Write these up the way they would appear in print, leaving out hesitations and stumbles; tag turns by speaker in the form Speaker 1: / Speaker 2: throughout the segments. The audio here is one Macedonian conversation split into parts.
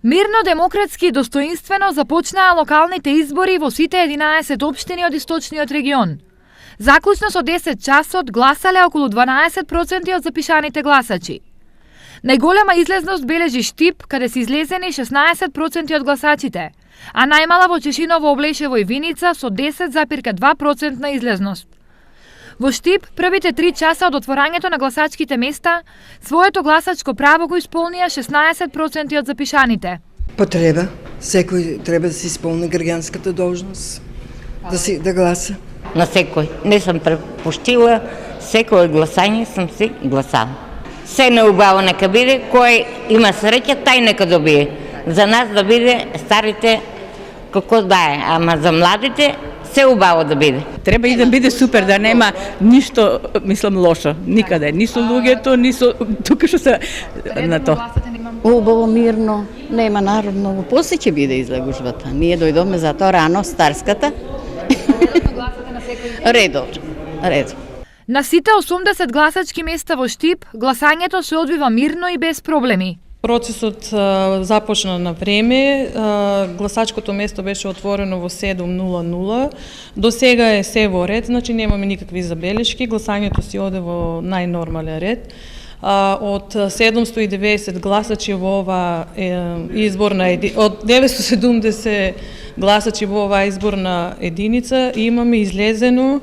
Speaker 1: Мирно, демократски и достоинствено започнаа локалните избори во сите 11 општини од источниот регион. Заклучно со 10 часот гласале околу 12% од запишаните гласачи. Најголема излезност бележи Штип, каде се излезени 16% од гласачите, а најмала во Чешиново, Облешево и Виница со 10,2% на излезност. Во Штип, првите 3 часа од отворањето на гласачките места, своето гласачко право го исполнија 16% од запишаните.
Speaker 2: Потреба. Секој треба да се исполни граѓанската должност, да гласа.
Speaker 3: На секој. Не сум препуштила, секој гласање сум си гласала. Се неубаво нека биде, кој има среќа, тај нека добие. За нас да биде старите како да е, ама за младите се убаво да биде.
Speaker 4: Треба и да биде супер, да нема ништо, мислам, лошо, никаде. Ни со луѓето, ни со тука што се на то.
Speaker 5: Убаво, мирно, нема народно. После ќе биде излегужбата. Ние дојдовме за тоа рано, старската. Редовно.
Speaker 1: На сите 80 гласачки места во Штип, гласањето се одвива мирно и без проблеми.
Speaker 6: Процесот започна на време, гласачкото место беше отворено во 7:00. До сега е се во ред, значи немаме никакви забелешки, гласањето си оде во најнормален ред. Од 790 гласачи во ова изборна од 970 гласачи во оваа изборна единица имаме излезено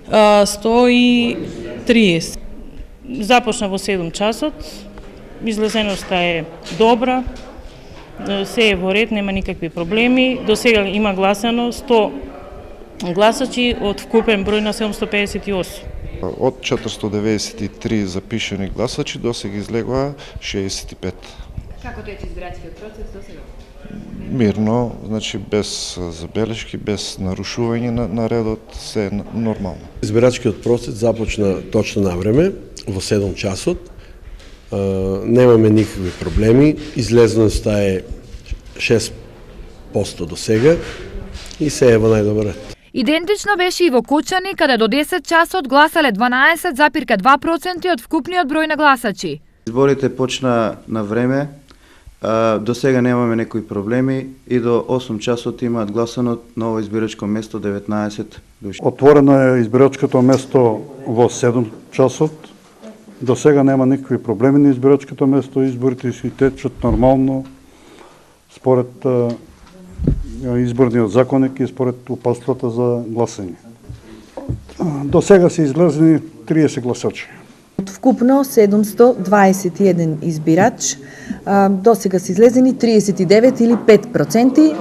Speaker 6: 130.
Speaker 7: Започна во 7 часот. Излезеноста е добра, се е во ред, нема никакви проблеми. До сега има гласано 100 гласачи од вкупен број на 758.
Speaker 8: Од 493 запишани гласачи до сега излегоа 65.
Speaker 1: Како тече избирачкиот процес до сега?
Speaker 8: Мирно, значи без забелешки, без нарушување на редот, се нормално.
Speaker 9: Избирачкиот процес започна точно на време, во 7 часот. Немаме никакви проблеми, излезноста е 6% до сега и се е во најдобар ред.
Speaker 1: Идентично беше и во Кочани, каде до 10 часот гласале 12,2% од вкупниот број на гласачи.
Speaker 10: Изборите почна на време, до сега немаме некои проблеми и до 8 часот имаат гласано на ово избирачко место 19 души.
Speaker 11: Отворено е избирачкото место во 7 часот. До сега нема никакви проблеми на избирачкото место, изборите си течат нормално, според изборниот законник и според упатствата за гласање. До сега се излезени 30 гласачи.
Speaker 12: Од вкупно 721 избирач, до сега се излезени 39 или 5%.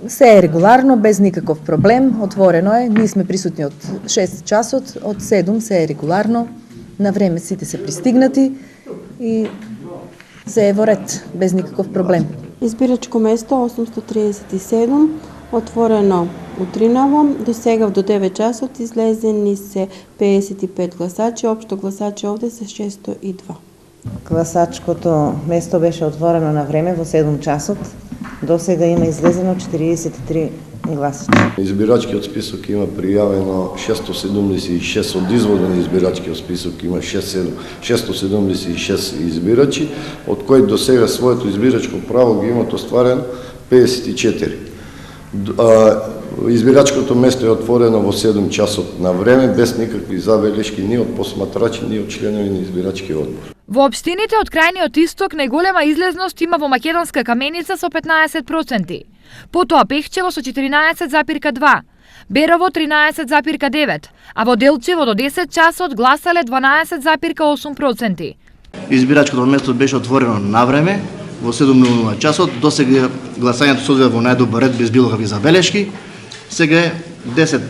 Speaker 12: Се е регуларно, без никаков проблем, отворено е. Ние сме присутни од 6 часот, од 7 се е регуларно. На време сите се пристигнати и се е во ред, без никаков проблем.
Speaker 13: Избирачко место 837, отворено утриново, до сега до 9 часот излезени се 55 гласачи, општо гласачи овде се 602.
Speaker 14: Гласачкото место беше отворено на време во 7 часот. До сега има излезено 43 гласачи.
Speaker 15: Избирачкиот список има пријавено 676 од изводен избирачкиот список има 676 избирачи, од кои до сега своето избирачко право ги имат остварено 54. Избирачкото место е отворено во 7 часот на време, без никакви забелешки ни од посматрачи, ни од членови на избирачкиот одбор.
Speaker 1: Во општините од крајниот исток најголема излезност има во Македонска Каменица со 15%, потоа Пехчево со 14,2%, Берово 13,9%, а во Делчево до 10 часот гласале 12,8%.
Speaker 16: Избирачкото место беше отворено на време, во 7:00 часот, до сега гласањето се одвива во најдобар ред без било какви забелешки. Сега е 10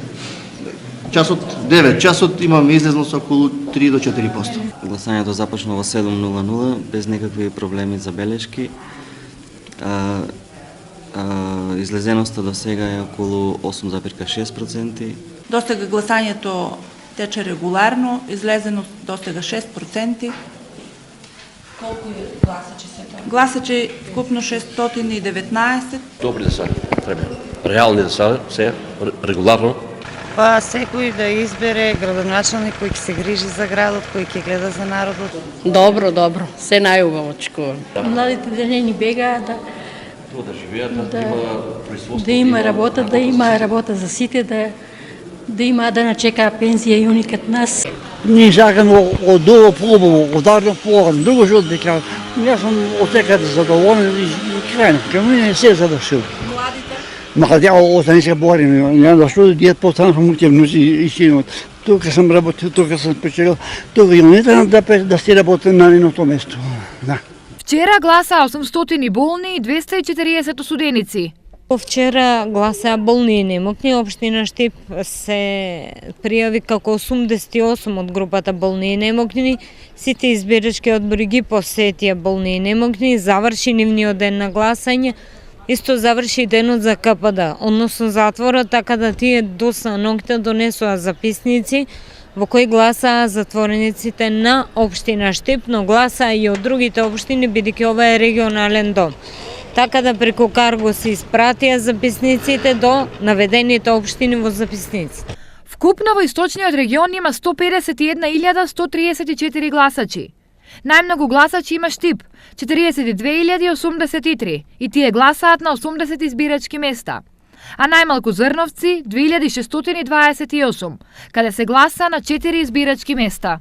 Speaker 16: часот, 9 часот имаме излезност околу 3 до 4%.
Speaker 17: Гласањето започна во 7:00 без никакви проблеми забелешки. Излезеноста до сега е околу 8,6%.
Speaker 18: До сега гласањето тече регуларно, излезено до сега 6%. Колку гласачи се тоа? Гласачи вкупно 619.
Speaker 19: Добри да се, треба. Реални да се, регуларно. Па секој да избере градоначалник кој ќе се грижи за градот, кој ќе гледа за народот.
Speaker 20: Добро, добро. Се најубавочко. Младите да не ни бегаат, да
Speaker 21: живеат, да има производство.
Speaker 20: Да има работа за сите, да има да начека пензија и уникат нас.
Speaker 22: Ние сакаме од ово побаво, од арно поорано, друго што да кажам. Јас сум од секаде задоволен и крајно. Кај мене се завршил. Младите остане се борим, няма зашто дијат постану сум учебници и синот. Тука сам работил, тука сам печелил, тука и не треба да се работи на едното место. Да.
Speaker 1: Вчера гласа 800 болни и 240 осуденици.
Speaker 23: Вчера гласа болни и немокни. Општина Штип се пријави како 88 од групата болни и немокни. Сите избирачки одбори ги посетија болни и немокни. Заврши нивниот ден на гласање. Исто заврши денот за КПД, односно затвора, така да тие до ноќта донесоа записници во кои гласаа затворениците на општина Штип, но гласаа и од другите општини, бидејќи ова е регионален дом. Така да преку карго се испратија записниците до наведените општини во записниците.
Speaker 1: Вкупно во источниот регион има 151.134 гласачи. Најмногу гласачи има Штип, 42.083, и тие гласаат на 80 избирачки места. А најмалку Зрновци, 2628, каде се гласа на 4 избирачки места.